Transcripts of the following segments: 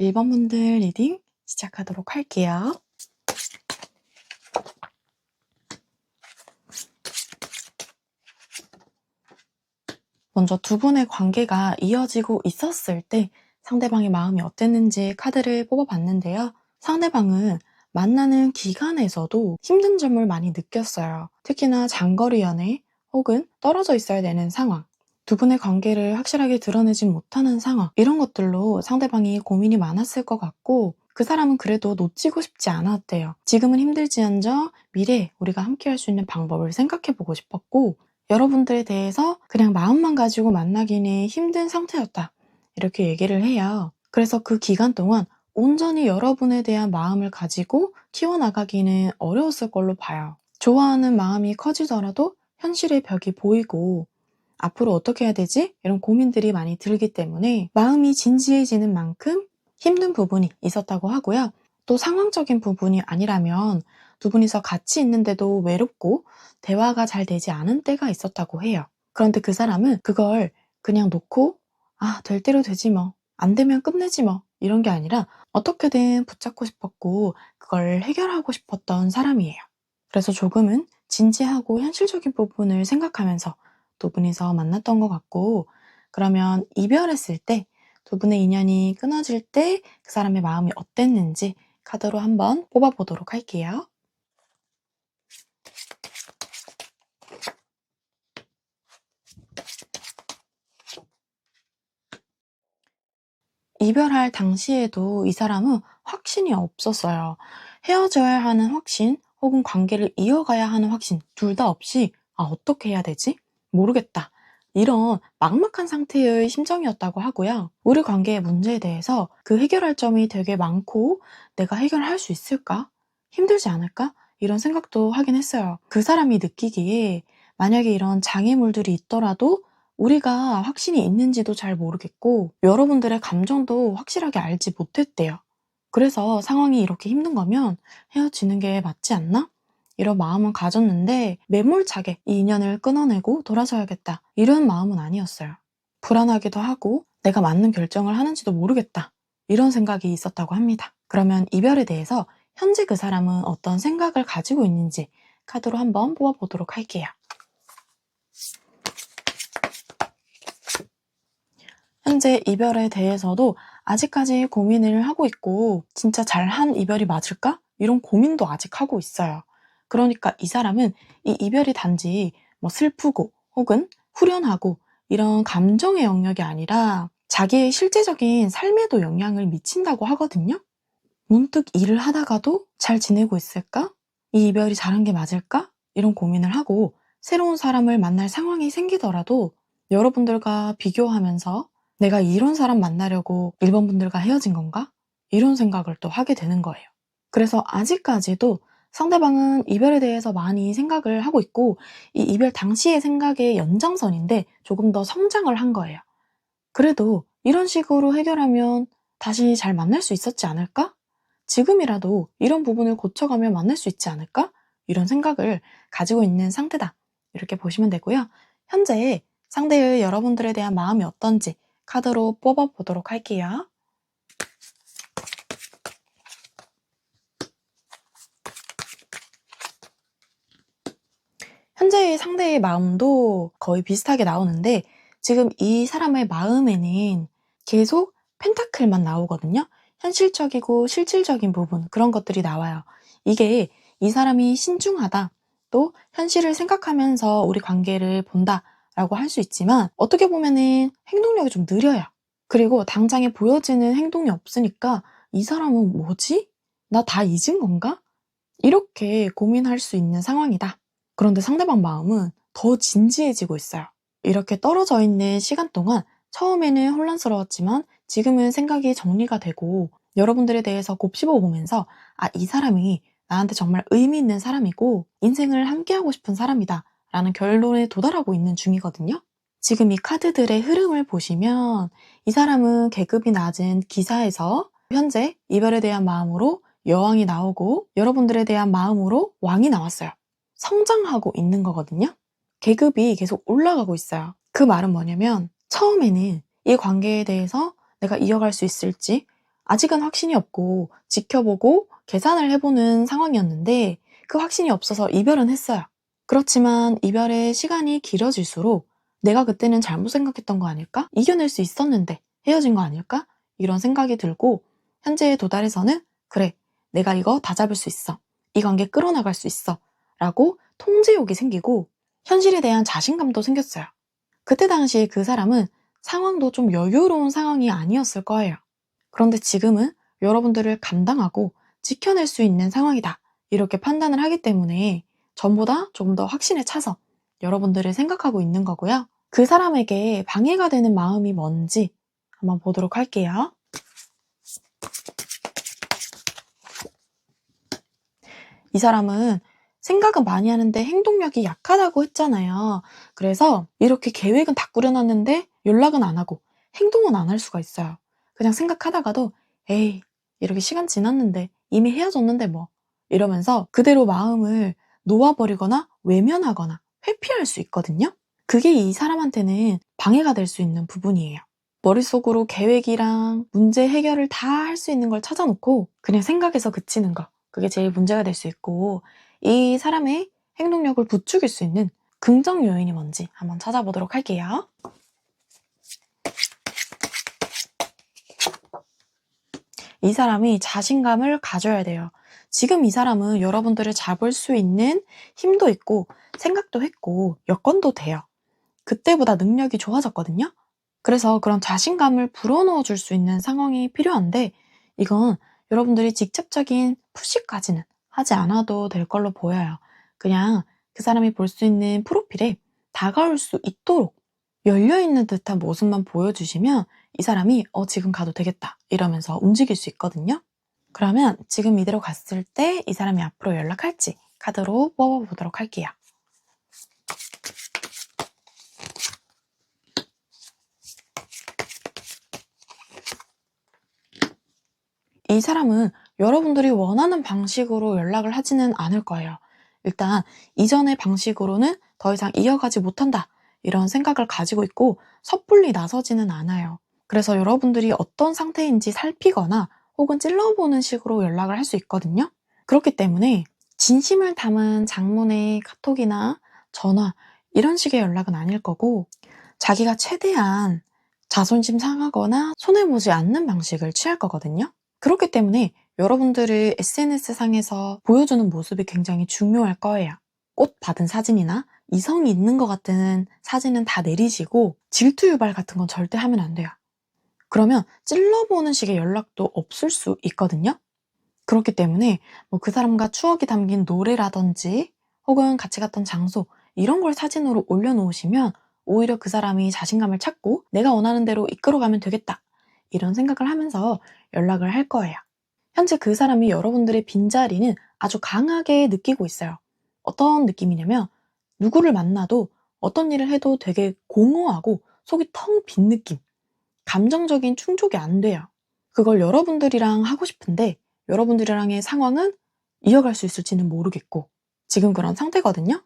1번 분들 리딩 시작하도록 할게요. 먼저 두 분의 관계가 이어지고 있었을 때 상대방의 마음이 어땠는지 카드를 뽑아봤는데요. 상대방은 만나는 기간에서도 힘든 점을 많이 느꼈어요. 특히나 장거리 연애 혹은 떨어져 있어야 되는 상황, 두 분의 관계를 확실하게 드러내지 못하는 상황, 이런 것들로 상대방이 고민이 많았을 것 같고, 그 사람은 그래도 놓치고 싶지 않았대요. 지금은 힘들지언정 미래에 우리가 함께 할 수 있는 방법을 생각해보고 싶었고, 여러분들에 대해서 그냥 마음만 가지고 만나기는 힘든 상태였다, 이렇게 얘기를 해요. 그래서 그 기간 동안 온전히 여러분에 대한 마음을 가지고 키워나가기는 어려웠을 걸로 봐요. 좋아하는 마음이 커지더라도 현실의 벽이 보이고 앞으로 어떻게 해야 되지? 이런 고민들이 많이 들기 때문에 마음이 진지해지는 만큼 힘든 부분이 있었다고 하고요. 또 상황적인 부분이 아니라면 두 분이서 같이 있는데도 외롭고 대화가 잘 되지 않은 때가 있었다고 해요. 그런데 그 사람은 그걸 그냥 놓고 될 대로 되지 뭐, 안 되면 끝내지 뭐, 이런 게 아니라 어떻게든 붙잡고 싶었고 그걸 해결하고 싶었던 사람이에요. 그래서 조금은 진지하고 현실적인 부분을 생각하면서 두 분이서 만났던 것 같고, 그러면 이별했을 때, 두 분의 인연이 끊어질 때 그 사람의 마음이 어땠는지 카드로 한번 뽑아보도록 할게요. 이별할 당시에도 이 사람은 확신이 없었어요. 헤어져야 하는 확신 혹은 관계를 이어가야 하는 확신, 둘 다 없이 어떻게 해야 되지? 모르겠다, 이런 막막한 상태의 심정이었다고 하고요. 우리 관계의 문제에 대해서 그 해결할 점이 되게 많고 내가 해결할 수 있을까? 힘들지 않을까? 이런 생각도 하긴 했어요. 그 사람이 느끼기에 만약에 이런 장애물들이 있더라도 우리가 확신이 있는지도 잘 모르겠고 여러분들의 감정도 확실하게 알지 못했대요. 그래서 상황이 이렇게 힘든 거면 헤어지는 게 맞지 않나? 이런 마음은 가졌는데 매몰차게 이 인연을 끊어내고 돌아서야겠다, 이런 마음은 아니었어요. 불안하기도 하고 내가 맞는 결정을 하는지도 모르겠다, 이런 생각이 있었다고 합니다. 그러면 이별에 대해서 현재 그 사람은 어떤 생각을 가지고 있는지 카드로 한번 뽑아보도록 할게요. 현재 이별에 대해서도 아직까지 고민을 하고 있고, 진짜 잘한 이별이 맞을까? 이런 고민도 아직 하고 있어요. 그러니까 이 사람은 이 이별이 단지 슬프고 혹은 후련하고 이런 감정의 영역이 아니라 자기의 실제적인 삶에도 영향을 미친다고 하거든요. 문득 일을 하다가도 잘 지내고 있을까? 이 이별이 잘한 게 맞을까? 이런 고민을 하고, 새로운 사람을 만날 상황이 생기더라도 여러분들과 비교하면서 내가 이런 사람 만나려고 일본 분들과 헤어진 건가? 이런 생각을 또 하게 되는 거예요. 그래서 아직까지도 상대방은 이별에 대해서 많이 생각을 하고 있고, 이 이별 당시의 생각의 연장선인데 조금 더 성장을 한 거예요. 그래도 이런 식으로 해결하면 다시 잘 만날 수 있었지 않을까? 지금이라도 이런 부분을 고쳐가며 만날 수 있지 않을까? 이런 생각을 가지고 있는 상태다, 이렇게 보시면 되고요. 현재 상대의 여러분들에 대한 마음이 어떤지 카드로 뽑아보도록 할게요. 현재의 상대의 마음도 거의 비슷하게 나오는데, 지금 이 사람의 마음에는 계속 펜타클만 나오거든요. 현실적이고 실질적인 부분, 그런 것들이 나와요. 이게 이 사람이 신중하다, 또 현실을 생각하면서 우리 관계를 본다 라고 할 수 있지만, 어떻게 보면은 행동력이 좀 느려요. 그리고 당장에 보여지는 행동이 없으니까 이 사람은 뭐지? 나 다 잊은 건가? 이렇게 고민할 수 있는 상황이다. 그런데 상대방 마음은 더 진지해지고 있어요. 이렇게 떨어져 있는 시간 동안 처음에는 혼란스러웠지만 지금은 생각이 정리가 되고, 여러분들에 대해서 곱씹어 보면서 이 사람이 나한테 정말 의미 있는 사람이고 인생을 함께하고 싶은 사람이다 라는 결론에 도달하고 있는 중이거든요. 지금 이 카드들의 흐름을 보시면 이 사람은 계급이 낮은 기사에서 현재 이별에 대한 마음으로 여왕이 나오고, 여러분들에 대한 마음으로 왕이 나왔어요. 성장하고 있는 거거든요. 계급이 계속 올라가고 있어요. 그 말은 뭐냐면 처음에는 이 관계에 대해서 내가 이어갈 수 있을지, 아직은 확신이 없고 지켜보고 계산을 해보는 상황이었는데 그 확신이 없어서 이별은 했어요. 그렇지만 이별의 시간이 길어질수록 내가 그때는 잘못 생각했던 거 아닐까? 이겨낼 수 있었는데 헤어진 거 아닐까? 이런 생각이 들고 현재에 도달해서는 그래, 내가 이거 다 잡을 수 있어. 이 관계 끌어나갈 수 있어. 라고 통제욕이 생기고 현실에 대한 자신감도 생겼어요. 그때 당시에 그 사람은 상황도 좀 여유로운 상황이 아니었을 거예요. 그런데 지금은 여러분들을 감당하고 지켜낼 수 있는 상황이다. 이렇게 판단을 하기 때문에 전보다 조금 더 확신에 차서 여러분들을 생각하고 있는 거고요. 그 사람에게 방해가 되는 마음이 뭔지 한번 보도록 할게요. 이 사람은 생각은 많이 하는데 행동력이 약하다고 했잖아요. 그래서 이렇게 계획은 다 꾸려놨는데 연락은 안 하고 행동은 안 할 수가 있어요. 그냥 생각하다가도 에이, 이렇게 시간 지났는데 이미 헤어졌는데 뭐 이러면서 그대로 마음을 놓아버리거나 외면하거나 회피할 수 있거든요. 그게 이 사람한테는 방해가 될 수 있는 부분이에요. 머릿속으로 계획이랑 문제 해결을 다 할 수 있는 걸 찾아놓고 그냥 생각에서 그치는 거. 그게 제일 문제가 될 수 있고 이 사람의 행동력을 부추길 수 있는 긍정 요인이 뭔지 한번 찾아보도록 할게요. 이 사람이 자신감을 가져야 돼요. 지금 이 사람은 여러분들을 잡을 수 있는 힘도 있고 생각도 했고 여건도 돼요. 그때보다 능력이 좋아졌거든요. 그래서 그런 자신감을 불어넣어 줄 수 있는 상황이 필요한데 이건 여러분들이 직접적인 푸시까지는 하지 않아도 될 걸로 보여요. 그냥 그 사람이 볼 수 있는 프로필에 다가올 수 있도록 열려있는 듯한 모습만 보여주시면 이 사람이 지금 가도 되겠다 이러면서 움직일 수 있거든요. 그러면 지금 이대로 갔을 때 이 사람이 앞으로 연락할지 카드로 뽑아보도록 할게요. 이 사람은 여러분들이 원하는 방식으로 연락을 하지는 않을 거예요. 일단 이전의 방식으로는 더 이상 이어가지 못한다 이런 생각을 가지고 있고 섣불리 나서지는 않아요. 그래서 여러분들이 어떤 상태인지 살피거나 혹은 찔러보는 식으로 연락을 할 수 있거든요. 그렇기 때문에 진심을 담은 장문의 카톡이나 전화 이런 식의 연락은 아닐 거고 자기가 최대한 자존심 상하거나 손해보지 않는 방식을 취할 거거든요. 그렇기 때문에 여러분들을 SNS상에서 보여주는 모습이 굉장히 중요할 거예요. 꽃 받은 사진이나 이성이 있는 것 같은 사진은 다 내리시고 질투 유발 같은 건 절대 하면 안 돼요. 그러면 찔러보는 식의 연락도 없을 수 있거든요. 그렇기 때문에 뭐 그 사람과 추억이 담긴 노래라든지 혹은 같이 갔던 장소 이런 걸 사진으로 올려놓으시면 오히려 그 사람이 자신감을 찾고 내가 원하는 대로 이끌어가면 되겠다 이런 생각을 하면서 연락을 할 거예요. 현재 그 사람이 여러분들의 빈자리는 아주 강하게 느끼고 있어요. 어떤 느낌이냐면 누구를 만나도 어떤 일을 해도 되게 공허하고 속이 텅 빈 느낌, 감정적인 충족이 안 돼요. 그걸 여러분들이랑 하고 싶은데 여러분들이랑의 상황은 이어갈 수 있을지는 모르겠고 지금 그런 상태거든요.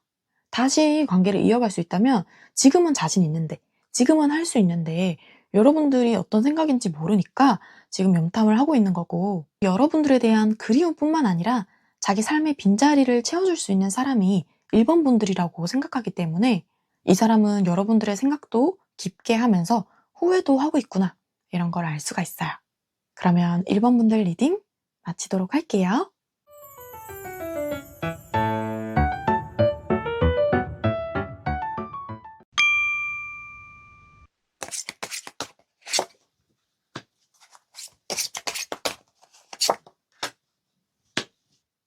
다시 관계를 이어갈 수 있다면 지금은 자신 있는데 지금은 할 수 있는데 여러분들이 어떤 생각인지 모르니까 지금 염탐을 하고 있는 거고 여러분들에 대한 그리움뿐만 아니라 자기 삶의 빈자리를 채워줄 수 있는 사람이 1번 분들이라고 생각하기 때문에 이 사람은 여러분들의 생각도 깊게 하면서 후회도 하고 있구나 이런 걸 알 수가 있어요. 그러면 1번 분들 리딩 마치도록 할게요.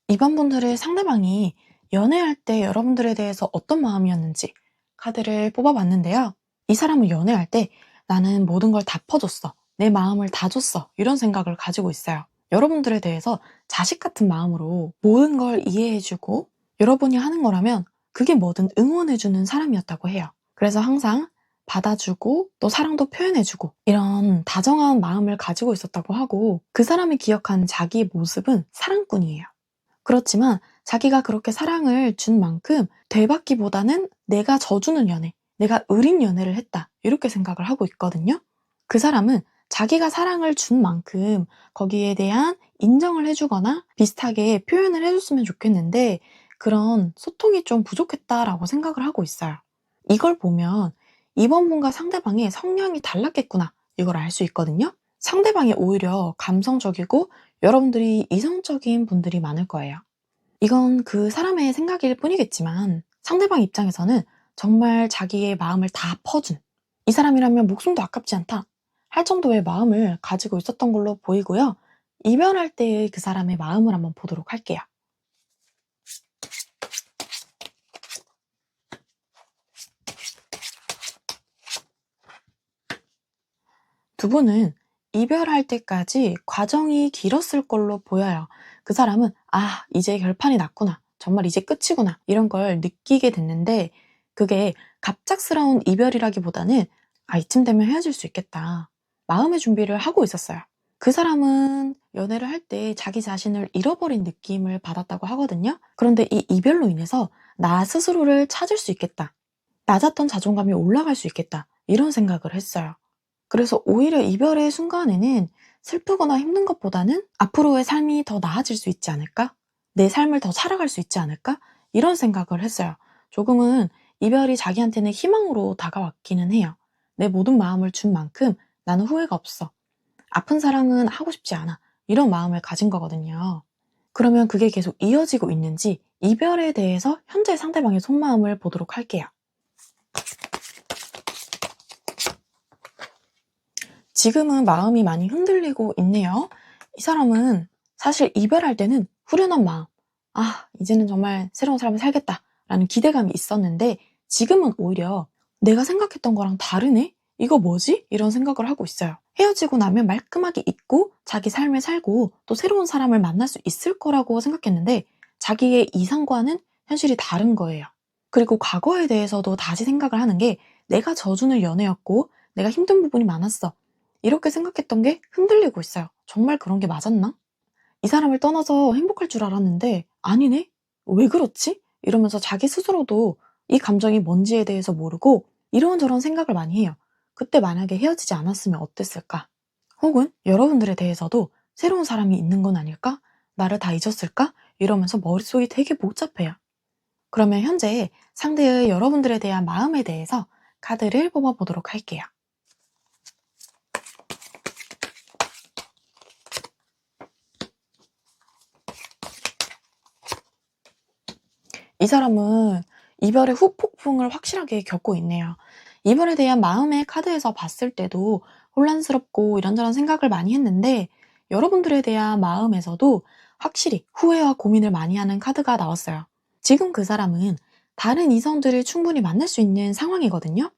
2번 분들의 상대방이 연애할 때 여러분들에 대해서 어떤 마음이었는지 카드를 뽑아봤는데요. 이 사람은 연애할 때 나는 모든 걸 다 퍼줬어. 내 마음을 다 줬어. 이런 생각을 가지고 있어요. 여러분들에 대해서 자식 같은 마음으로 모든 걸 이해해주고 여러분이 하는 거라면 그게 뭐든 응원해주는 사람이었다고 해요. 그래서 항상 받아주고 또 사랑도 표현해주고 이런 다정한 마음을 가지고 있었다고 하고 그 사람이 기억한 자기의 모습은 사랑꾼이에요. 그렇지만 자기가 그렇게 사랑을 준 만큼 되받기보다는 내가 져주는 연애, 내가 의린 연애를 했다 이렇게 생각을 하고 있거든요. 그 사람은 자기가 사랑을 준 만큼 거기에 대한 인정을 해주거나 비슷하게 표현을 해줬으면 좋겠는데 그런 소통이 좀 부족했다라고 생각을 하고 있어요. 이걸 보면 이번 분과 상대방의 성향이 달랐겠구나 이걸 알 수 있거든요. 상대방이 오히려 감성적이고 여러분들이 이성적인 분들이 많을 거예요. 이건 그 사람의 생각일 뿐이겠지만 상대방 입장에서는 정말 자기의 마음을 다 퍼준 이 사람이라면 목숨도 아깝지 않다 할 정도의 마음을 가지고 있었던 걸로 보이고요. 이별할 때의 그 사람의 마음을 한번 보도록 할게요. 두 분은 이별할 때까지 과정이 길었을 걸로 보여요. 그 사람은 이제 결판이 났구나. 정말 이제 끝이구나. 이런 걸 느끼게 됐는데 그게 갑작스러운 이별이라기보다는 이쯤 되면 헤어질 수 있겠다. 마음의 준비를 하고 있었어요. 그 사람은 연애를 할 때 자기 자신을 잃어버린 느낌을 받았다고 하거든요. 그런데 이 이별로 인해서 나 스스로를 찾을 수 있겠다. 낮았던 자존감이 올라갈 수 있겠다. 이런 생각을 했어요. 그래서 오히려 이별의 순간에는 슬프거나 힘든 것보다는 앞으로의 삶이 더 나아질 수 있지 않을까? 내 삶을 더 살아갈 수 있지 않을까? 이런 생각을 했어요. 조금은 이별이 자기한테는 희망으로 다가왔기는 해요. 내 모든 마음을 준 만큼 나는 후회가 없어. 아픈 사랑은 하고 싶지 않아. 이런 마음을 가진 거거든요. 그러면 그게 계속 이어지고 있는지 이별에 대해서 현재 상대방의 속마음을 보도록 할게요. 지금은 마음이 많이 흔들리고 있네요. 이 사람은 사실 이별할 때는 후련한 마음, 이제는 정말 새로운 삶을 살겠다라는 기대감이 있었는데 지금은 오히려 내가 생각했던 거랑 다르네? 이거 뭐지? 이런 생각을 하고 있어요. 헤어지고 나면 말끔하게 잊고 자기 삶을 살고 또 새로운 사람을 만날 수 있을 거라고 생각했는데 자기의 이상과는 현실이 다른 거예요. 그리고 과거에 대해서도 다시 생각을 하는 게 내가 져주는 연애였고 내가 힘든 부분이 많았어. 이렇게 생각했던 게 흔들리고 있어요. 정말 그런 게 맞았나? 이 사람을 떠나서 행복할 줄 알았는데 아니네? 왜 그렇지? 이러면서 자기 스스로도 이 감정이 뭔지에 대해서 모르고 이런저런 생각을 많이 해요. 그때 만약에 헤어지지 않았으면 어땠을까? 혹은 여러분들에 대해서도 새로운 사람이 있는 건 아닐까? 나를 다 잊었을까? 이러면서 머릿속이 되게 복잡해요. 그러면 현재 상대의 여러분들에 대한 마음에 대해서 카드를 뽑아보도록 할게요. 이 사람은 이별의 후폭풍을 확실하게 겪고 있네요. 이별에 대한 마음의 카드에서 봤을 때도 혼란스럽고 이런저런 생각을 많이 했는데 여러분들에 대한 마음에서도 확실히 후회와 고민을 많이 하는 카드가 나왔어요. 지금 그 사람은 다른 이성들을 충분히 만날 수 있는 상황이거든요.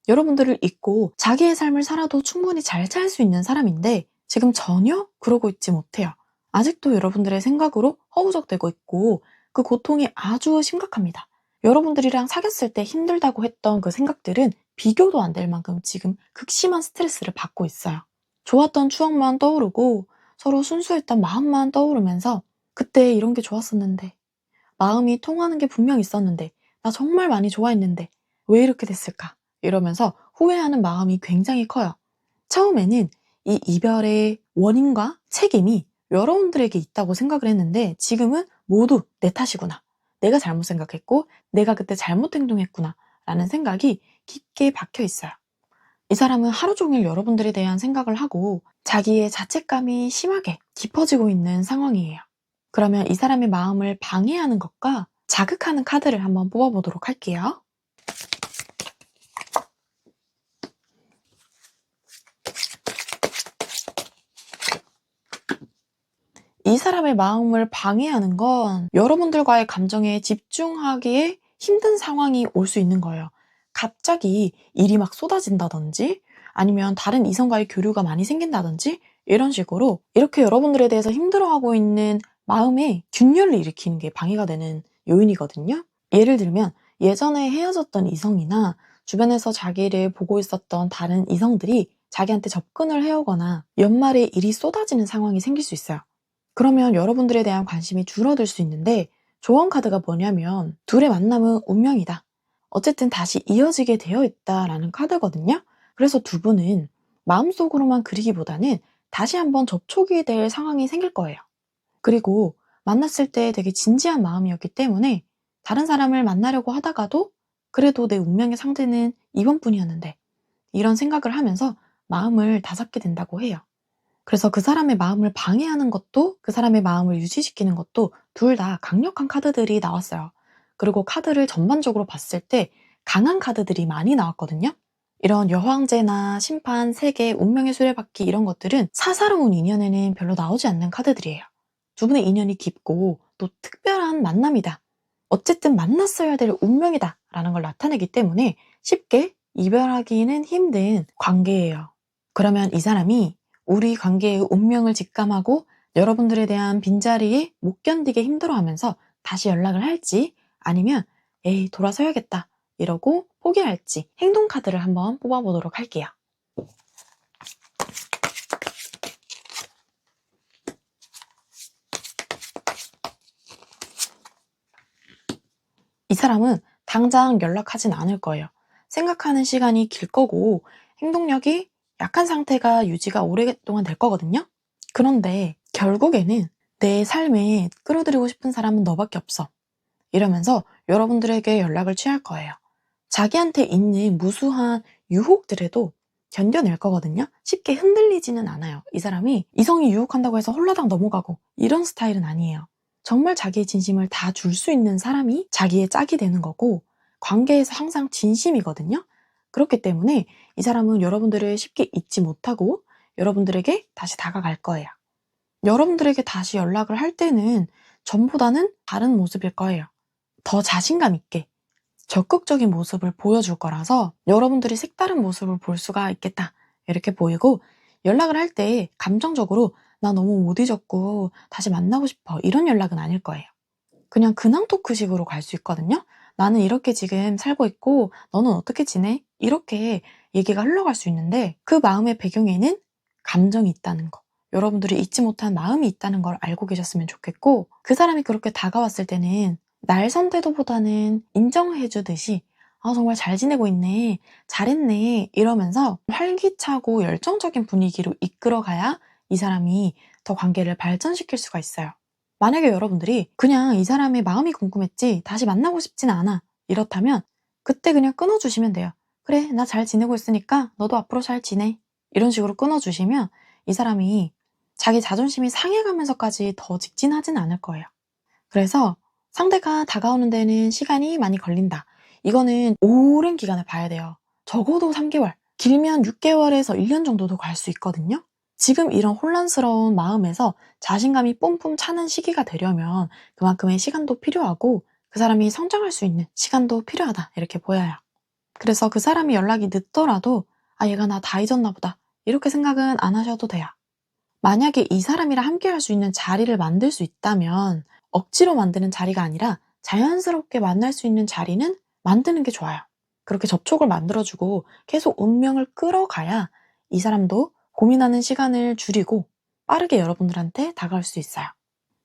여러분들을 잊고 자기의 삶을 살아도 충분히 잘 살 수 있는 사람인데 지금 전혀 그러고 있지 못해요. 아직도 여러분들의 생각으로 허우적대고 있고 그 고통이 아주 심각합니다. 여러분들이랑 사귀었을 때 힘들다고 했던 그 생각들은 비교도 안 될 만큼 지금 극심한 스트레스를 받고 있어요. 좋았던 추억만 떠오르고 서로 순수했던 마음만 떠오르면서 그때 이런 게 좋았었는데 마음이 통하는 게 분명 있었는데 나 정말 많이 좋아했는데 왜 이렇게 됐을까? 이러면서 후회하는 마음이 굉장히 커요. 처음에는 이 이별의 원인과 책임이 여러분들에게 있다고 생각을 했는데 지금은 모두 내 탓이구나. 내가 잘못 생각했고 내가 그때 잘못 행동했구나 라는 생각이 깊게 박혀 있어요. 이 사람은 하루 종일 여러분들에 대한 생각을 하고 자기의 자책감이 심하게 깊어지고 있는 상황이에요. 그러면 이 사람의 마음을 방해하는 것과 자극하는 카드를 한번 뽑아보도록 할게요. 이 사람의 마음을 방해하는 건 여러분들과의 감정에 집중하기에 힘든 상황이 올 수 있는 거예요. 갑자기 일이 막 쏟아진다든지 아니면 다른 이성과의 교류가 많이 생긴다든지 이런 식으로 이렇게 여러분들에 대해서 힘들어하고 있는 마음에 균열을 일으키는 게 방해가 되는 요인이거든요. 예를 들면 예전에 헤어졌던 이성이나 주변에서 자기를 보고 있었던 다른 이성들이 자기한테 접근을 해오거나 연말에 일이 쏟아지는 상황이 생길 수 있어요. 그러면 여러분들에 대한 관심이 줄어들 수 있는데 조언 카드가 뭐냐면 둘의 만남은 운명이다. 어쨌든 다시 이어지게 되어 있다라는 카드거든요. 그래서 두 분은 마음속으로만 그리기보다는 다시 한번 접촉이 될 상황이 생길 거예요. 그리고 만났을 때 되게 진지한 마음이었기 때문에 다른 사람을 만나려고 하다가도 그래도 내 운명의 상대는 이번뿐이었는데 이런 생각을 하면서 마음을 다잡게 된다고 해요. 그래서 그 사람의 마음을 방해하는 것도 그 사람의 마음을 유지시키는 것도 둘 다 강력한 카드들이 나왔어요. 그리고 카드를 전반적으로 봤을 때 강한 카드들이 많이 나왔거든요. 이런 여황제나 심판, 세계, 운명의 수레바퀴 이런 것들은 사사로운 인연에는 별로 나오지 않는 카드들이에요. 두 분의 인연이 깊고 또 특별한 만남이다. 어쨌든 만났어야 될 운명이다 라는 걸 나타내기 때문에 쉽게 이별하기는 힘든 관계예요. 그러면 이 사람이 우리 관계의 운명을 직감하고 여러분들에 대한 빈자리에 못 견디게 힘들어하면서 다시 연락을 할지 아니면 에이 돌아서야겠다 이러고 포기할지 행동 카드를 한번 뽑아보도록 할게요. 이 사람은 당장 연락하진 않을 거예요. 생각하는 시간이 길 거고 행동력이 약한 상태가 유지가 오랫동안 될 거거든요. 그런데 결국에는 내 삶에 끌어들이고 싶은 사람은 너밖에 없어. 이러면서 여러분들에게 연락을 취할 거예요. 자기한테 있는 무수한 유혹들에도 견뎌낼 거거든요. 쉽게 흔들리지는 않아요. 이 사람이 이성이 유혹한다고 해서 홀라당 넘어가고 이런 스타일은 아니에요. 정말 자기의 진심을 다 줄 수 있는 사람이 자기의 짝이 되는 거고 관계에서 항상 진심이거든요. 그렇기 때문에 이 사람은 여러분들을 쉽게 잊지 못하고 여러분들에게 다시 다가갈 거예요. 여러분들에게 다시 연락을 할 때는 전보다는 다른 모습일 거예요. 더 자신감 있게 적극적인 모습을 보여줄 거라서 여러분들이 색다른 모습을 볼 수가 있겠다 이렇게 보이고 연락을 할 때 감정적으로 나 너무 못 잊었고 다시 만나고 싶어 이런 연락은 아닐 거예요. 그냥 근황 토크식으로 갈 수 있거든요. 나는 이렇게 지금 살고 있고 너는 어떻게 지내? 이렇게 얘기가 흘러갈 수 있는데 그 마음의 배경에는 감정이 있다는 거 여러분들이 잊지 못한 마음이 있다는 걸 알고 계셨으면 좋겠고 그 사람이 그렇게 다가왔을 때는 날 선태도보다는 인정해주듯이 아 정말 잘 지내고 있네 잘했네 이러면서 활기차고 열정적인 분위기로 이끌어가야 이 사람이 더 관계를 발전시킬 수가 있어요. 만약에 여러분들이 그냥 이 사람의 마음이 궁금했지 다시 만나고 싶진 않아 이렇다면 그때 그냥 끊어주시면 돼요. 그래 나 잘 지내고 있으니까 너도 앞으로 잘 지내 이런 식으로 끊어주시면 이 사람이 자기 자존심이 상해가면서까지 더 직진하진 않을 거예요. 그래서 상대가 다가오는 데는 시간이 많이 걸린다. 이거는 오랜 기간을 봐야 돼요. 적어도 3개월, 길면 6개월에서 1년 정도도 갈 수 있거든요. 지금 이런 혼란스러운 마음에서 자신감이 뿜뿜 차는 시기가 되려면 그만큼의 시간도 필요하고 그 사람이 성장할 수 있는 시간도 필요하다 이렇게 보여요. 그래서 그 사람이 연락이 늦더라도 아 얘가 나 다 잊었나 보다 이렇게 생각은 안 하셔도 돼요. 만약에 이 사람이랑 함께 할 수 있는 자리를 만들 수 있다면 억지로 만드는 자리가 아니라 자연스럽게 만날 수 있는 자리는 만드는 게 좋아요. 그렇게 접촉을 만들어주고 계속 운명을 끌어가야 이 사람도 고민하는 시간을 줄이고 빠르게 여러분들한테 다가올 수 있어요.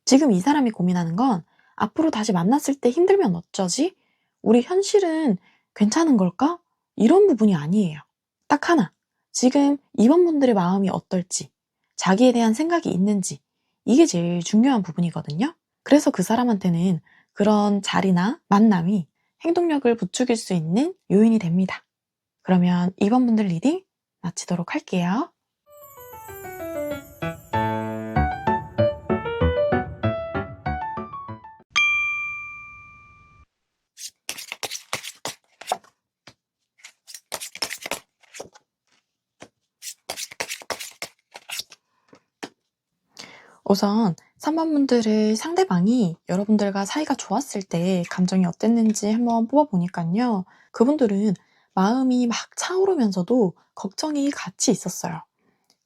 지금 이 사람이 고민하는 건 앞으로 다시 만났을 때 힘들면 어쩌지? 우리 현실은 괜찮은 걸까? 이런 부분이 아니에요. 딱 하나. 지금 이번 분들의 마음이 어떨지, 자기에 대한 생각이 있는지, 이게 제일 중요한 부분이거든요. 그래서 그 사람한테는 그런 자리나 만남이 행동력을 부추길 수 있는 요인이 됩니다. 그러면 이번 분들 리딩 마치도록 할게요. 우선 3번 분들의 상대방이 여러분들과 사이가 좋았을 때 감정이 어땠는지 한번 뽑아보니까요. 그분들은 마음이 막 차오르면서도 걱정이 같이 있었어요.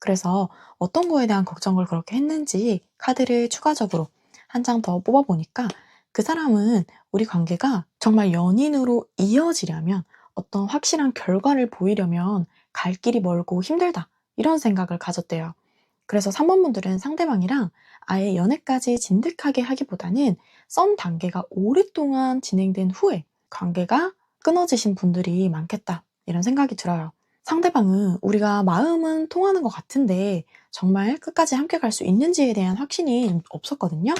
그래서 어떤 거에 대한 걱정을 그렇게 했는지 카드를 추가적으로 한 장 더 뽑아보니까 그 사람은 우리 관계가 정말 연인으로 이어지려면 어떤 확실한 결과를 보이려면 갈 길이 멀고 힘들다 이런 생각을 가졌대요. 그래서 3번 분들은 상대방이랑 아예 연애까지 진득하게 하기보다는 썸 단계가 오랫동안 진행된 후에 관계가 끊어지신 분들이 많겠다 이런 생각이 들어요. 상대방은 우리가 마음은 통하는 것 같은데 정말 끝까지 함께 갈 수 있는지에 대한 확신이 없었거든요.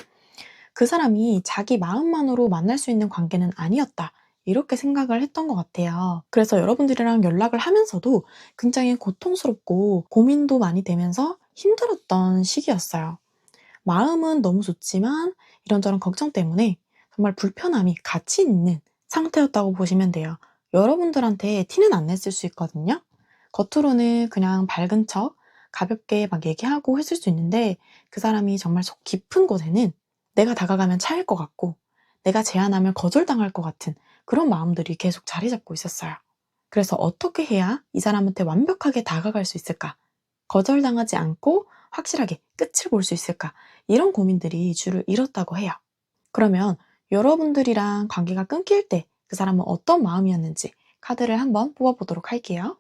그 사람이 자기 마음만으로 만날 수 있는 관계는 아니었다. 이렇게 생각을 했던 것 같아요. 그래서 여러분들이랑 연락을 하면서도 굉장히 고통스럽고 고민도 많이 되면서 힘들었던 시기였어요. 마음은 너무 좋지만 이런저런 걱정 때문에 정말 불편함이 같이 있는 상태였다고 보시면 돼요. 여러분들한테 티는 안 냈을 수 있거든요. 겉으로는 그냥 밝은 척 가볍게 막 얘기하고 했을 수 있는데 그 사람이 정말 속 깊은 곳에는 내가 다가가면 차일 것 같고 내가 제안하면 거절당할 것 같은 그런 마음들이 계속 자리 잡고 있었어요. 그래서 어떻게 해야 이 사람한테 완벽하게 다가갈 수 있을까? 거절당하지 않고 확실하게 끝을 볼 수 있을까? 이런 고민들이 주를 이뤘다고 해요. 그러면 여러분들이랑 관계가 끊길 때 그 사람은 어떤 마음이었는지 카드를 한번 뽑아보도록 할게요.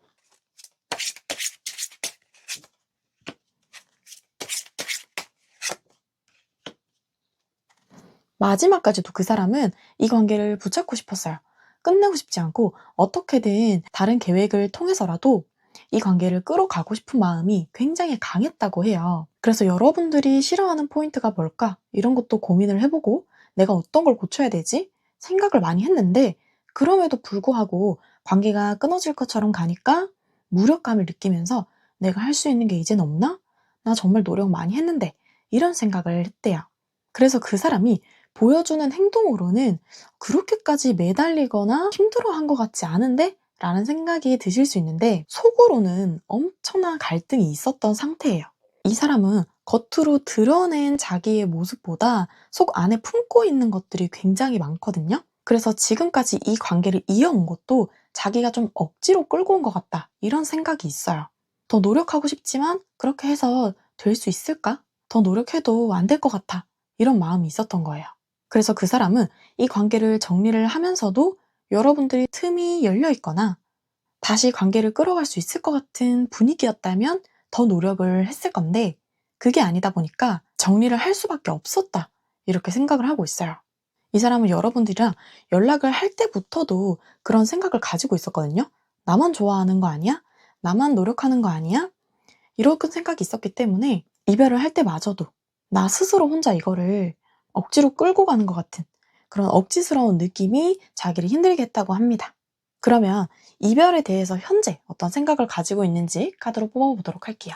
마지막까지도 그 사람은 이 관계를 붙잡고 싶었어요. 끝내고 싶지 않고 어떻게든 다른 계획을 통해서라도 이 관계를 끌어가고 싶은 마음이 굉장히 강했다고 해요. 그래서 여러분들이 싫어하는 포인트가 뭘까? 이런 것도 고민을 해보고 내가 어떤 걸 고쳐야 되지? 생각을 많이 했는데 그럼에도 불구하고 관계가 끊어질 것처럼 가니까 무력감을 느끼면서 내가 할 수 있는 게 이젠 없나? 나 정말 노력 많이 했는데 이런 생각을 했대요. 그래서 그 사람이 보여주는 행동으로는 그렇게까지 매달리거나 힘들어한 것 같지 않은데? 라는 생각이 드실 수 있는데 속으로는 엄청난 갈등이 있었던 상태예요. 이 사람은 겉으로 드러낸 자기의 모습보다 속 안에 품고 있는 것들이 굉장히 많거든요. 그래서 지금까지 이 관계를 이어온 것도 자기가 좀 억지로 끌고 온 것 같다. 이런 생각이 있어요. 더 노력하고 싶지만 그렇게 해서 될 수 있을까? 더 노력해도 안 될 것 같아. 이런 마음이 있었던 거예요. 그래서 그 사람은 이 관계를 정리를 하면서도 여러분들이 틈이 열려 있거나 다시 관계를 끌어갈 수 있을 것 같은 분위기였다면 더 노력을 했을 건데 그게 아니다 보니까 정리를 할 수밖에 없었다. 이렇게 생각을 하고 있어요. 이 사람은 여러분들이랑 연락을 할 때부터도 그런 생각을 가지고 있었거든요. 나만 좋아하는 거 아니야? 나만 노력하는 거 아니야? 이런 생각이 있었기 때문에 이별을 할 때마저도 나 스스로 혼자 이거를 억지로 끌고 가는 것 같은 그런 억지스러운 느낌이 자기를 힘들게 했다고 합니다. 그러면 이별에 대해서 현재 어떤 생각을 가지고 있는지 카드로 뽑아보도록 할게요.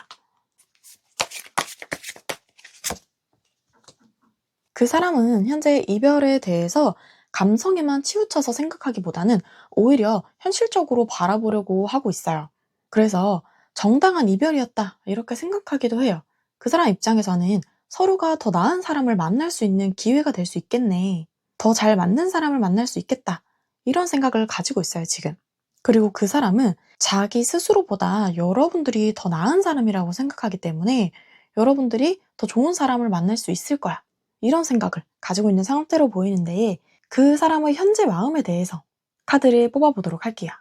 그 사람은 현재 이별에 대해서 감성에만 치우쳐서 생각하기보다는 오히려 현실적으로 바라보려고 하고 있어요. 그래서 정당한 이별이었다 이렇게 생각하기도 해요. 그 사람 입장에서는 서로가 더 나은 사람을 만날 수 있는 기회가 될 수 있겠네. 더 잘 맞는 사람을 만날 수 있겠다. 이런 생각을 가지고 있어요, 지금. 그리고 그 사람은 자기 스스로보다 여러분들이 더 나은 사람이라고 생각하기 때문에 여러분들이 더 좋은 사람을 만날 수 있을 거야. 이런 생각을 가지고 있는 상태로 보이는데 그 사람의 현재 마음에 대해서 카드를 뽑아보도록 할게요.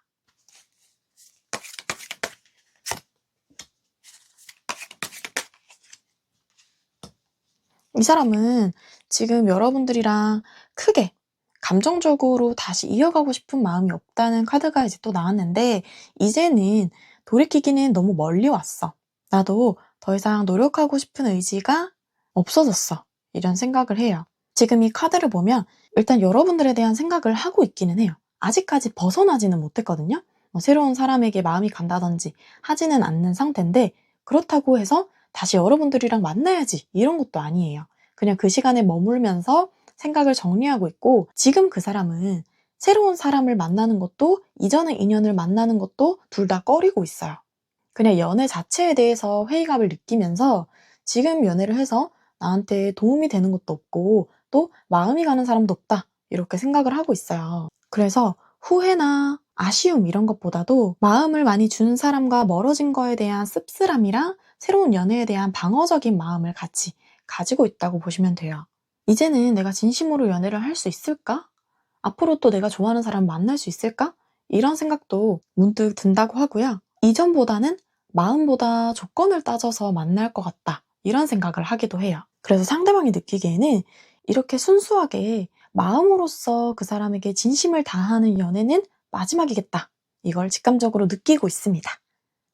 이 사람은 지금 여러분들이랑 크게 감정적으로 다시 이어가고 싶은 마음이 없다는 카드가 이제 또 나왔는데 이제는 돌이키기는 너무 멀리 왔어. 나도 더 이상 노력하고 싶은 의지가 없어졌어. 이런 생각을 해요. 지금 이 카드를 보면 일단 여러분들에 대한 생각을 하고 있기는 해요. 아직까지 벗어나지는 못했거든요. 새로운 사람에게 마음이 간다든지 하지는 않는 상태인데 그렇다고 해서 다시 여러분들이랑 만나야지 이런 것도 아니에요. 그냥 그 시간에 머물면서 생각을 정리하고 있고 지금 그 사람은 새로운 사람을 만나는 것도 이전의 인연을 만나는 것도 둘 다 꺼리고 있어요. 그냥 연애 자체에 대해서 회의감을 느끼면서 지금 연애를 해서 나한테 도움이 되는 것도 없고 또 마음이 가는 사람도 없다 이렇게 생각을 하고 있어요. 그래서 후회나 아쉬움 이런 것보다도 마음을 많이 주는 사람과 멀어진 거에 대한 씁쓸함이랑 새로운 연애에 대한 방어적인 마음을 같이 가지고 있다고 보시면 돼요. 이제는 내가 진심으로 연애를 할 수 있을까? 앞으로 또 내가 좋아하는 사람 만날 수 있을까? 이런 생각도 문득 든다고 하고요. 이전보다는 마음보다 조건을 따져서 만날 것 같다. 이런 생각을 하기도 해요. 그래서 상대방이 느끼기에는 이렇게 순수하게 마음으로서 그 사람에게 진심을 다하는 연애는 마지막이겠다. 이걸 직감적으로 느끼고 있습니다.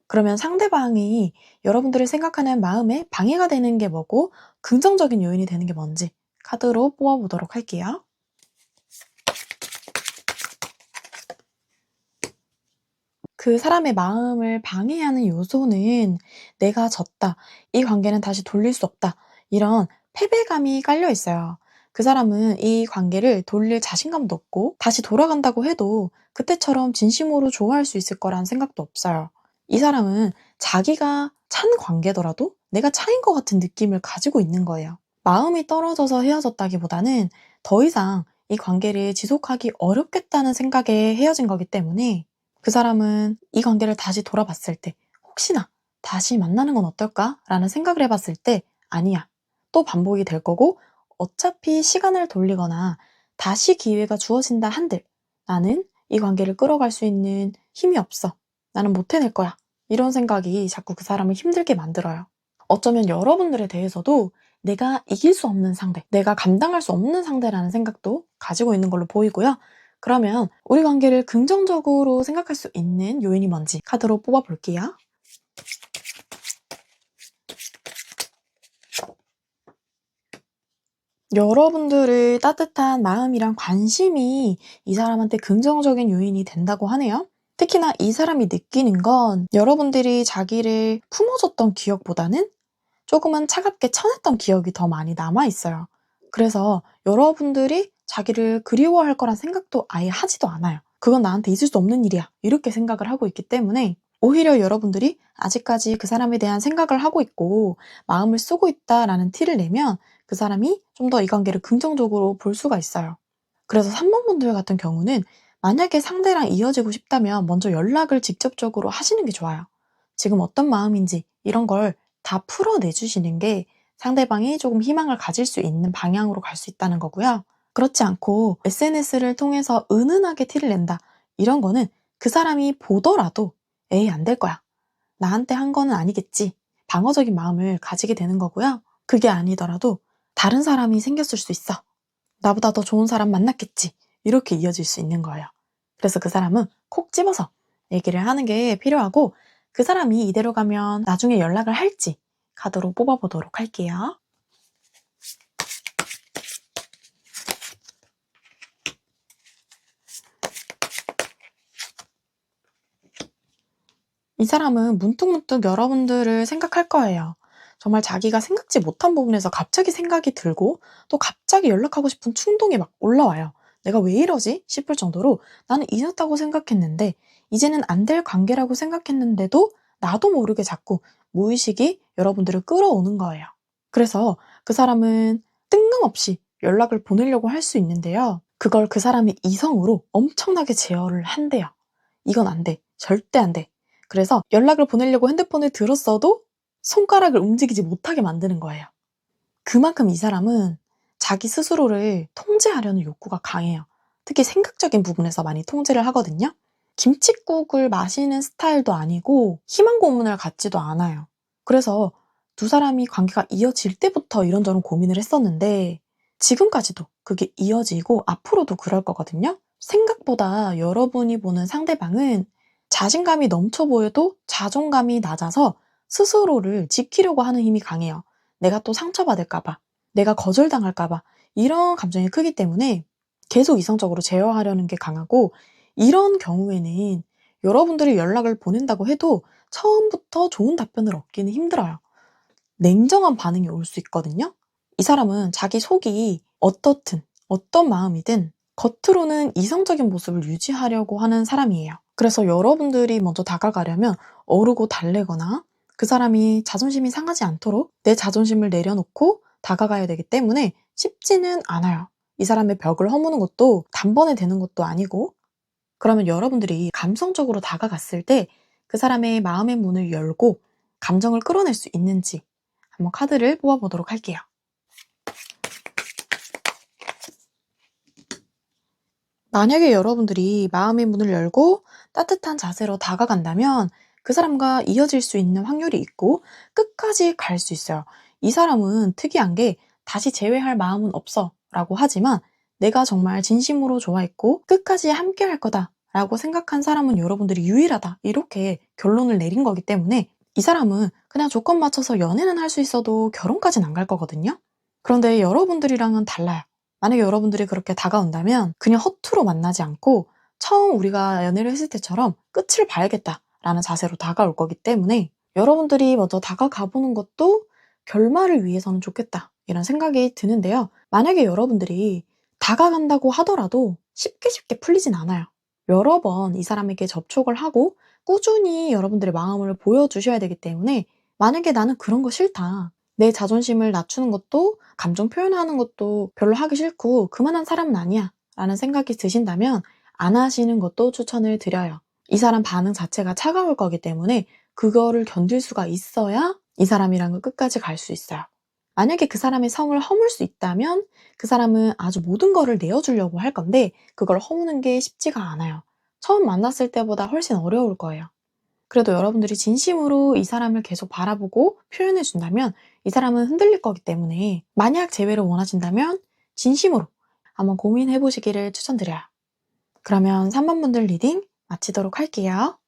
그러면 상대방이 여러분들을 생각하는 마음에 방해가 되는 게 뭐고 긍정적인 요인이 되는 게 뭔지 카드로 뽑아보도록 할게요. 그 사람의 마음을 방해하는 요소는 내가 졌다, 이 관계는 다시 돌릴 수 없다, 이런 패배감이 깔려 있어요. 그 사람은 이 관계를 돌릴 자신감도 없고 다시 돌아간다고 해도 그때처럼 진심으로 좋아할 수 있을 거란 생각도 없어요. 이 사람은 자기가 찬 관계더라도 내가 차인 것 같은 느낌을 가지고 있는 거예요. 마음이 떨어져서 헤어졌다기보다는 더 이상 이 관계를 지속하기 어렵겠다는 생각에 헤어진 거기 때문에 그 사람은 이 관계를 다시 돌아봤을 때 혹시나 다시 만나는 건 어떨까? 라는 생각을 해봤을 때 아니야. 또 반복이 될 거고 어차피 시간을 돌리거나 다시 기회가 주어진다 한들 나는 이 관계를 끌어갈 수 있는 힘이 없어. 나는 못 해낼 거야. 이런 생각이 자꾸 그 사람을 힘들게 만들어요. 어쩌면 여러분들에 대해서도 내가 이길 수 없는 상대, 내가 감당할 수 없는 상대라는 생각도 가지고 있는 걸로 보이고요. 그러면 우리 관계를 긍정적으로 생각할 수 있는 요인이 뭔지 카드로 뽑아볼게요. 여러분들의 따뜻한 마음이랑 관심이 이 사람한테 긍정적인 요인이 된다고 하네요. 특히나 이 사람이 느끼는 건 여러분들이 자기를 품어줬던 기억보다는 조금은 차갑게 쳐냈던 기억이 더 많이 남아있어요. 그래서 여러분들이 자기를 그리워할 거란 생각도 아예 하지도 않아요. 그건 나한테 있을 수 없는 일이야. 이렇게 생각을 하고 있기 때문에 오히려 여러분들이 아직까지 그 사람에 대한 생각을 하고 있고 마음을 쓰고 있다라는 티를 내면 그 사람이 좀 더 이 관계를 긍정적으로 볼 수가 있어요. 그래서 3번 분들 같은 경우는 만약에 상대랑 이어지고 싶다면 먼저 연락을 직접적으로 하시는 게 좋아요. 지금 어떤 마음인지 이런 걸 다 풀어내주시는 게 상대방이 조금 희망을 가질 수 있는 방향으로 갈 수 있다는 거고요. 그렇지 않고 SNS를 통해서 은은하게 티를 낸다. 이런 거는 그 사람이 보더라도 에이, 안 될 거야. 나한테 한 거는 아니겠지. 방어적인 마음을 가지게 되는 거고요. 그게 아니더라도 다른 사람이 생겼을 수 있어. 나보다 더 좋은 사람 만났겠지. 이렇게 이어질 수 있는 거예요. 그래서 그 사람은 콕 집어서 얘기를 하는 게 필요하고 그 사람이 이대로 가면 나중에 연락을 할지 카드로 뽑아보도록 할게요. 이 사람은 문득문득 여러분들을 생각할 거예요. 정말 자기가 생각지 못한 부분에서 갑자기 생각이 들고 또 갑자기 연락하고 싶은 충동이 막 올라와요. 내가 왜 이러지? 싶을 정도로 나는 잊었다고 생각했는데 이제는 안 될 관계라고 생각했는데도 나도 모르게 자꾸 무의식이 여러분들을 끌어오는 거예요. 그래서 그 사람은 뜬금없이 연락을 보내려고 할 수 있는데요. 그걸 그 사람이 이성으로 엄청나게 제어를 한대요. 이건 안 돼. 절대 안 돼. 그래서 연락을 보내려고 핸드폰을 들었어도 손가락을 움직이지 못하게 만드는 거예요. 그만큼 이 사람은 자기 스스로를 통제하려는 욕구가 강해요. 특히 생각적인 부분에서 많이 통제를 하거든요. 김칫국을 마시는 스타일도 아니고 희망 고문을 갖지도 않아요. 그래서 두 사람이 관계가 이어질 때부터 이런저런 고민을 했었는데 지금까지도 그게 이어지고 앞으로도 그럴 거거든요. 생각보다 여러분이 보는 상대방은 자신감이 넘쳐 보여도 자존감이 낮아서 스스로를 지키려고 하는 힘이 강해요. 내가 또 상처받을까봐, 내가 거절당할까봐 이런 감정이 크기 때문에 계속 이성적으로 제어하려는 게 강하고 이런 경우에는 여러분들이 연락을 보낸다고 해도 처음부터 좋은 답변을 얻기는 힘들어요. 냉정한 반응이 올 수 있거든요. 이 사람은 자기 속이 어떻든 어떤 마음이든 겉으로는 이성적인 모습을 유지하려고 하는 사람이에요. 그래서 여러분들이 먼저 다가가려면 어르고 달래거나 그 사람이 자존심이 상하지 않도록 내 자존심을 내려놓고 다가가야 되기 때문에 쉽지는 않아요. 이 사람의 벽을 허무는 것도 단번에 되는 것도 아니고 그러면 여러분들이 감성적으로 다가갔을 때 그 사람의 마음의 문을 열고 감정을 끌어낼 수 있는지 한번 카드를 뽑아보도록 할게요. 만약에 여러분들이 마음의 문을 열고 따뜻한 자세로 다가간다면 그 사람과 이어질 수 있는 확률이 있고 끝까지 갈 수 있어요. 이 사람은 특이한 게 다시 재회할 마음은 없어 라고 하지만 내가 정말 진심으로 좋아했고 끝까지 함께 할 거다 라고 생각한 사람은 여러분들이 유일하다. 이렇게 결론을 내린 거기 때문에 이 사람은 그냥 조건 맞춰서 연애는 할 수 있어도 결혼까지는 안 갈 거거든요. 그런데 여러분들이랑은 달라요. 만약에 여러분들이 그렇게 다가온다면 그냥 허투루 만나지 않고 처음 우리가 연애를 했을 때처럼 끝을 봐야겠다라는 자세로 다가올 거기 때문에 여러분들이 먼저 다가가 보는 것도 결말을 위해서는 좋겠다 이런 생각이 드는데요. 만약에 여러분들이 다가간다고 하더라도 쉽게 풀리진 않아요. 여러 번 이 사람에게 접촉을 하고 꾸준히 여러분들의 마음을 보여주셔야 되기 때문에 만약에 나는 그런 거 싫다. 내 자존심을 낮추는 것도 감정 표현하는 것도 별로 하기 싫고 그만한 사람은 아니야 라는 생각이 드신다면 안 하시는 것도 추천을 드려요. 이 사람 반응 자체가 차가울 거기 때문에 그거를 견딜 수가 있어야 이 사람이랑은 끝까지 갈 수 있어요. 만약에 그 사람의 성을 허물 수 있다면 그 사람은 아주 모든 거를 내어주려고 할 건데 그걸 허무는 게 쉽지가 않아요. 처음 만났을 때보다 훨씬 어려울 거예요. 그래도 여러분들이 진심으로 이 사람을 계속 바라보고 표현해준다면 이 사람은 흔들릴 거기 때문에 만약 재회를 원하신다면 진심으로 한번 고민해보시기를 추천드려요. 그러면 3번 분들 리딩 마치도록 할게요.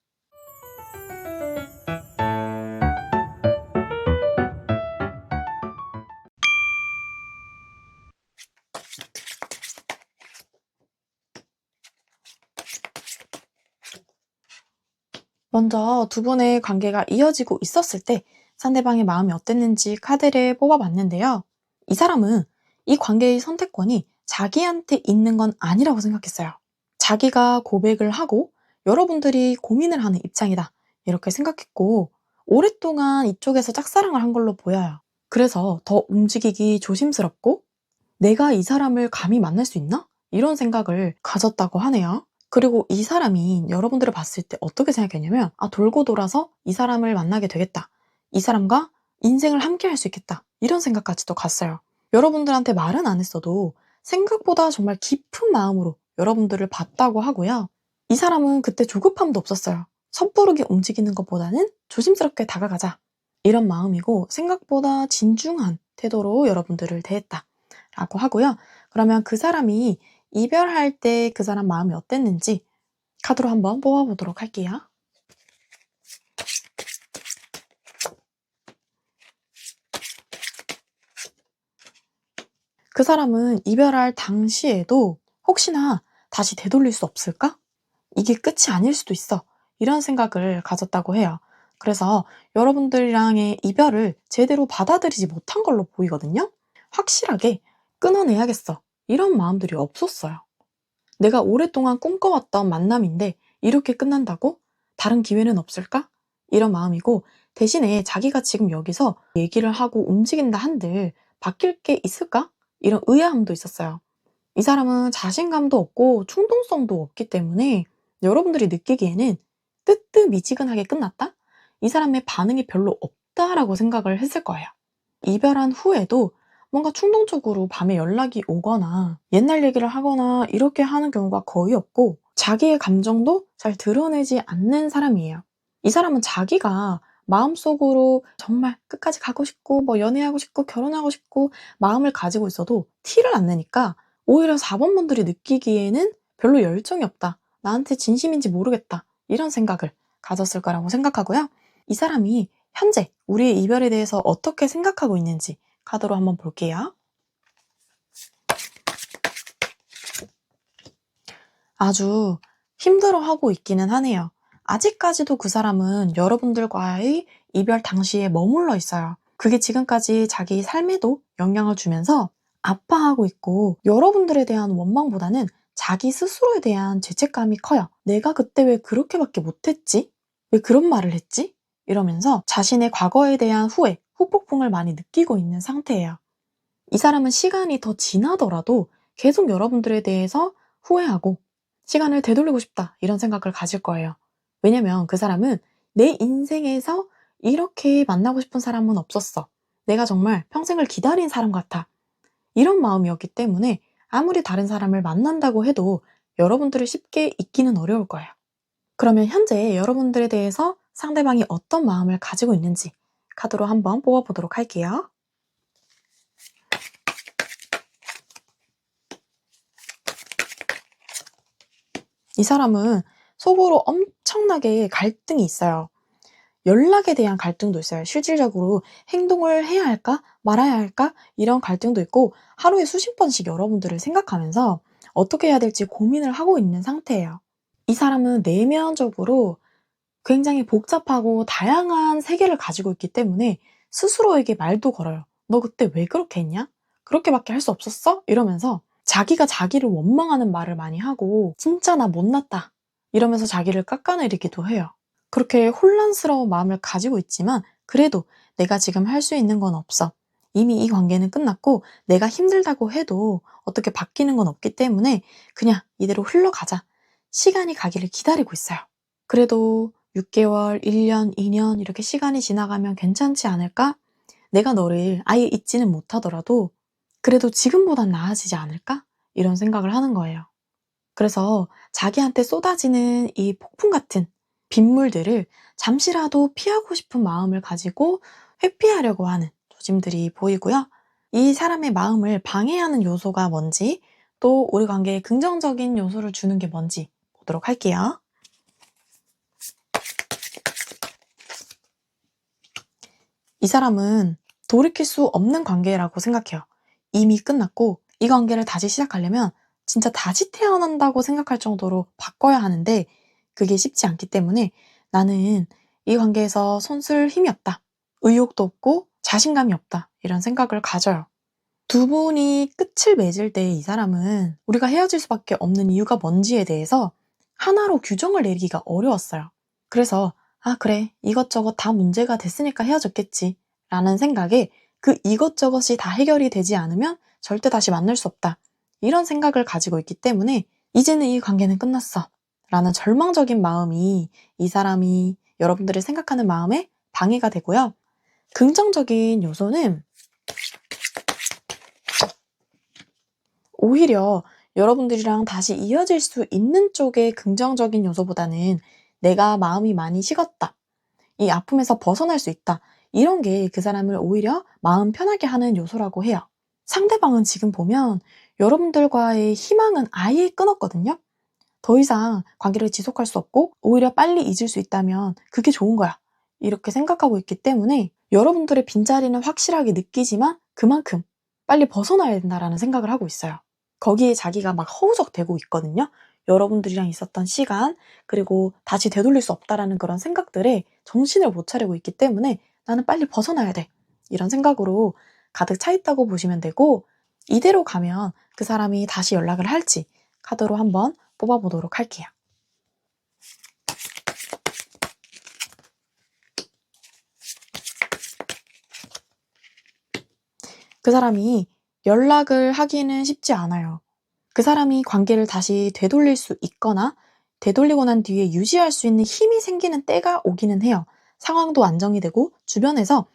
먼저 두 분의 관계가 이어지고 있었을 때 상대방의 마음이 어땠는지 카드를 뽑아봤는데요. 이 사람은 이 관계의 선택권이 자기한테 있는 건 아니라고 생각했어요. 자기가 고백을 하고 여러분들이 고민을 하는 입장이다. 이렇게 생각했고 오랫동안 이쪽에서 짝사랑을 한 걸로 보여요. 그래서 더 움직이기 조심스럽고 내가 이 사람을 감히 만날 수 있나? 이런 생각을 가졌다고 하네요. 그리고 이 사람이 여러분들을 봤을 때 어떻게 생각했냐면 돌고 돌아서 이 사람을 만나게 되겠다. 이 사람과 인생을 함께 할 수 있겠다. 이런 생각까지도 갔어요. 여러분들한테 말은 안 했어도 생각보다 정말 깊은 마음으로 여러분들을 봤다고 하고요. 이 사람은 그때 조급함도 없었어요. 섣부르게 움직이는 것보다는 조심스럽게 다가가자. 이런 마음이고 생각보다 진중한 태도로 여러분들을 대했다. 라고 하고요. 그러면 그 사람이 이별할 때 그 사람 마음이 어땠는지 카드로 한번 뽑아보도록 할게요. 그 사람은 이별할 당시에도 혹시나 다시 되돌릴 수 없을까? 이게 끝이 아닐 수도 있어. 이런 생각을 가졌다고 해요. 그래서 여러분들이랑의 이별을 제대로 받아들이지 못한 걸로 보이거든요. 확실하게 끊어내야겠어. 이런 마음들이 없었어요. 내가 오랫동안 꿈꿔왔던 만남인데 이렇게 끝난다고? 다른 기회는 없을까? 이런 마음이고 대신에 자기가 지금 여기서 얘기를 하고 움직인다 한들 바뀔 게 있을까? 이런 의아함도 있었어요. 이 사람은 자신감도 없고 충동성도 없기 때문에 여러분들이 느끼기에는 뜨뜻미지근하게 끝났다? 이 사람의 반응이 별로 없다라고 생각을 했을 거예요. 이별한 후에도 뭔가 충동적으로 밤에 연락이 오거나 옛날 얘기를 하거나 이렇게 하는 경우가 거의 없고 자기의 감정도 잘 드러내지 않는 사람이에요. 이 사람은 자기가 마음속으로 정말 끝까지 가고 싶고 연애하고 싶고 결혼하고 싶고 마음을 가지고 있어도 티를 안 내니까 오히려 4번 분들이 느끼기에는 별로 열정이 없다. 나한테 진심인지 모르겠다. 이런 생각을 가졌을 거라고 생각하고요. 이 사람이 현재 우리의 이별에 대해서 어떻게 생각하고 있는지 카드로 한번 볼게요. 아주 힘들어하고 있기는 하네요. 아직까지도 그 사람은 여러분들과의 이별 당시에 머물러 있어요. 그게 지금까지 자기 삶에도 영향을 주면서 아파하고 있고 여러분들에 대한 원망보다는 자기 스스로에 대한 죄책감이 커요. 내가 그때 왜 그렇게밖에 못했지? 왜 그런 말을 했지? 이러면서 자신의 과거에 대한 후회, 후폭풍을 많이 느끼고 있는 상태예요. 이 사람은 시간이 더 지나더라도 계속 여러분들에 대해서 후회하고 시간을 되돌리고 싶다 이런 생각을 가질 거예요. 왜냐면 그 사람은 내 인생에서 이렇게 만나고 싶은 사람은 없었어. 내가 정말 평생을 기다린 사람 같아. 이런 마음이었기 때문에 아무리 다른 사람을 만난다고 해도 여러분들을 쉽게 잊기는 어려울 거예요. 그러면 현재 여러분들에 대해서 상대방이 어떤 마음을 가지고 있는지 카드로 한번 뽑아보도록 할게요. 이 사람은 속으로 엄청나게 갈등이 있어요. 연락에 대한 갈등도 있어요. 실질적으로 행동을 해야 할까? 말아야 할까? 이런 갈등도 있고 하루에 수십 번씩 여러분들을 생각하면서 어떻게 해야 될지 고민을 하고 있는 상태예요. 이 사람은 내면적으로 굉장히 복잡하고 다양한 세계를 가지고 있기 때문에 스스로에게 말도 걸어요. "너 그때 왜 그렇게 했냐? 그렇게밖에 할 수 없었어?" 이러면서 자기가 자기를 원망하는 말을 많이 하고 "진짜 나 못났다." 이러면서 자기를 깎아내리기도 해요. 그렇게 혼란스러운 마음을 가지고 있지만 그래도 "내가 지금 할 수 있는 건 없어. 이미 이 관계는 끝났고 내가 힘들다고 해도 어떻게 바뀌는 건 없기 때문에 그냥 이대로 흘러가자." 시간이 가기를 기다리고 있어요. 그래도 6개월, 1년, 2년 이렇게 시간이 지나가면 괜찮지 않을까? 내가 너를 아예 잊지는 못하더라도 그래도 지금보단 나아지지 않을까? 이런 생각을 하는 거예요. 그래서 자기한테 쏟아지는 이 폭풍 같은 빗물들을 잠시라도 피하고 싶은 마음을 가지고 회피하려고 하는 조짐들이 보이고요. 이 사람의 마음을 방해하는 요소가 뭔지, 또 우리 관계에 긍정적인 요소를 주는 게 뭔지 보도록 할게요. 이 사람은 돌이킬 수 없는 관계라고 생각해요. 이미 끝났고 이 관계를 다시 시작하려면 진짜 다시 태어난다고 생각할 정도로 바꿔야 하는데 그게 쉽지 않기 때문에 나는 이 관계에서 손쓸 힘이 없다. 의욕도 없고 자신감이 없다. 이런 생각을 가져요. 두 분이 끝을 맺을 때 이 사람은 우리가 헤어질 수밖에 없는 이유가 뭔지에 대해서 하나로 규정을 내리기가 어려웠어요. 그래서 아 그래 이것저것 다 문제가 됐으니까 헤어졌겠지 라는 생각에 그 이것저것이 다 해결이 되지 않으면 절대 다시 만날 수 없다 이런 생각을 가지고 있기 때문에 이제는 이 관계는 끝났어 라는 절망적인 마음이 이 사람이 여러분들이 생각하는 마음에 방해가 되고요. 긍정적인 요소는 오히려 여러분들이랑 다시 이어질 수 있는 쪽의 긍정적인 요소보다는 내가 마음이 많이 식었다. 이 아픔에서 벗어날 수 있다. 이런 게 그 사람을 오히려 마음 편하게 하는 요소라고 해요. 상대방은 지금 보면 여러분들과의 희망은 아예 끊었거든요. 더 이상 관계를 지속할 수 없고 오히려 빨리 잊을 수 있다면 그게 좋은 거야. 이렇게 생각하고 있기 때문에 여러분들의 빈자리는 확실하게 느끼지만 그만큼 빨리 벗어나야 된다라는 생각을 하고 있어요. 거기에 자기가 막 허우적대고 있거든요. 여러분들이랑 있었던 시간, 그리고 다시 되돌릴 수 없다라는 그런 생각들에 정신을 못 차리고 있기 때문에 나는 빨리 벗어나야 돼. 이런 생각으로 가득 차 있다고 보시면 되고, 이대로 가면 그 사람이 다시 연락을 할지 카드로 한번 뽑아보도록 할게요. 그 사람이 연락을 하기는 쉽지 않아요. 그 사람이 관계를 다시 되돌릴 수 있거나 되돌리고 난 뒤에 유지할 수 있는 힘이 생기는 때가 오기는 해요. 상황도 안정이 되고 주변에서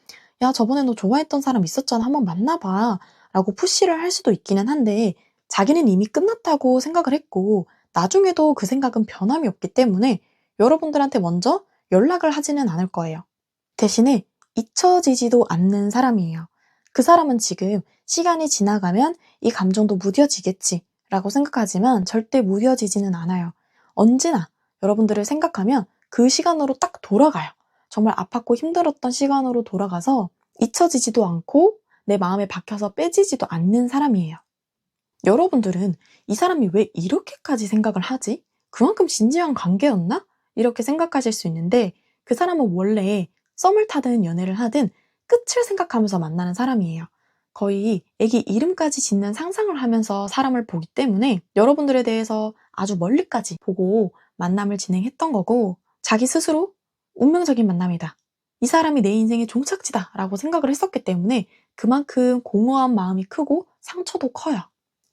야 저번에 너 좋아했던 사람 있었잖아 한번 만나봐 라고 푸시를 할 수도 있기는 한데 자기는 이미 끝났다고 생각을 했고 나중에도 그 생각은 변함이 없기 때문에 여러분들한테 먼저 연락을 하지는 않을 거예요. 대신에 잊혀지지도 않는 사람이에요. 그 사람은 지금 시간이 지나가면 이 감정도 무뎌지겠지 라고 생각하지만 절대 무뎌지지는 않아요. 언제나 여러분들을 생각하면 그 시간으로 딱 돌아가요. 정말 아팠고 힘들었던 시간으로 돌아가서 잊혀지지도 않고 내 마음에 박혀서 빼지지도 않는 사람이에요. 여러분들은 이 사람이 왜 이렇게까지 생각을 하지? 그만큼 진지한 관계였나? 이렇게 생각하실 수 있는데 그 사람은 원래 썸을 타든 연애를 하든 끝을 생각하면서 만나는 사람이에요. 거의 애기 이름까지 짓는 상상을 하면서 사람을 보기 때문에 여러분들에 대해서 아주 멀리까지 보고 만남을 진행했던 거고 자기 스스로 운명적인 만남이다. 이 사람이 내 인생의 종착지다 라고 생각을 했었기 때문에 그만큼 공허한 마음이 크고 상처도 커요.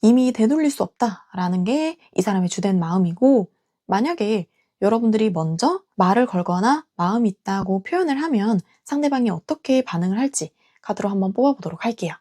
이미 되돌릴 수 없다라는 게 이 사람의 주된 마음이고 만약에 여러분들이 먼저 말을 걸거나 마음이 있다고 표현을 하면 상대방이 어떻게 반응을 할지 카드로 한번 뽑아보도록 할게요.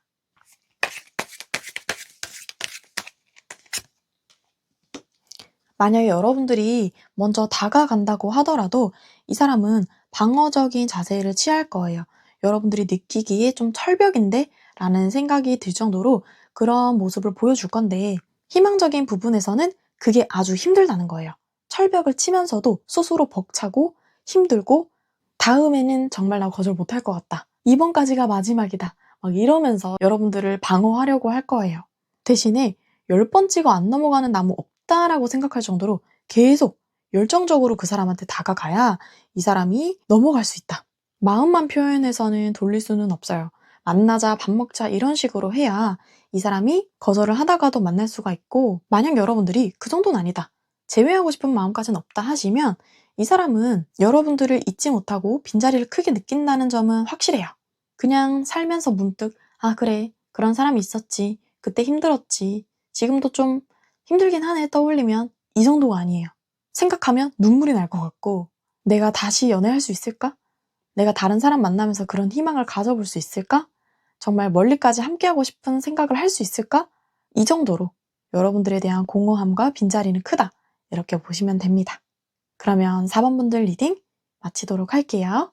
만약에 여러분들이 먼저 다가간다고 하더라도 이 사람은 방어적인 자세를 취할 거예요. 여러분들이 느끼기에 좀 철벽인데? 라는 생각이 들 정도로 그런 모습을 보여줄 건데 희망적인 부분에서는 그게 아주 힘들다는 거예요. 철벽을 치면서도 스스로 벅차고 힘들고 다음에는 정말 나 거절 못할 것 같다. 이번까지가 마지막이다. 막 이러면서 여러분들을 방어하려고 할 거예요. 대신에 10번 찍어 안 넘어가는 나무 없다라고 생각할 정도로 계속 열정적으로 그 사람한테 다가가야 이 사람이 넘어갈 수 있다. 마음만 표현해서는 돌릴 수는 없어요. 만나자, 밥 먹자 이런 식으로 해야 이 사람이 거절을 하다가도 만날 수가 있고, 만약 여러분들이 그 정도는 아니다, 제외하고 싶은 마음까지는 없다 하시면 이 사람은 여러분들을 잊지 못하고 빈자리를 크게 느낀다는 점은 확실해요. 그냥 살면서 문득 아 그래 그런 사람이 있었지, 그때 힘들었지, 지금도 좀 힘들긴 하네 떠올리면 이 정도가 아니에요. 생각하면 눈물이 날 것 같고, 내가 다시 연애할 수 있을까? 내가 다른 사람 만나면서 그런 희망을 가져볼 수 있을까? 정말 멀리까지 함께하고 싶은 생각을 할 수 있을까? 이 정도로 여러분들에 대한 공허함과 빈자리는 크다. 이렇게 보시면 됩니다. 그러면 4번 분들 리딩 마치도록 할게요.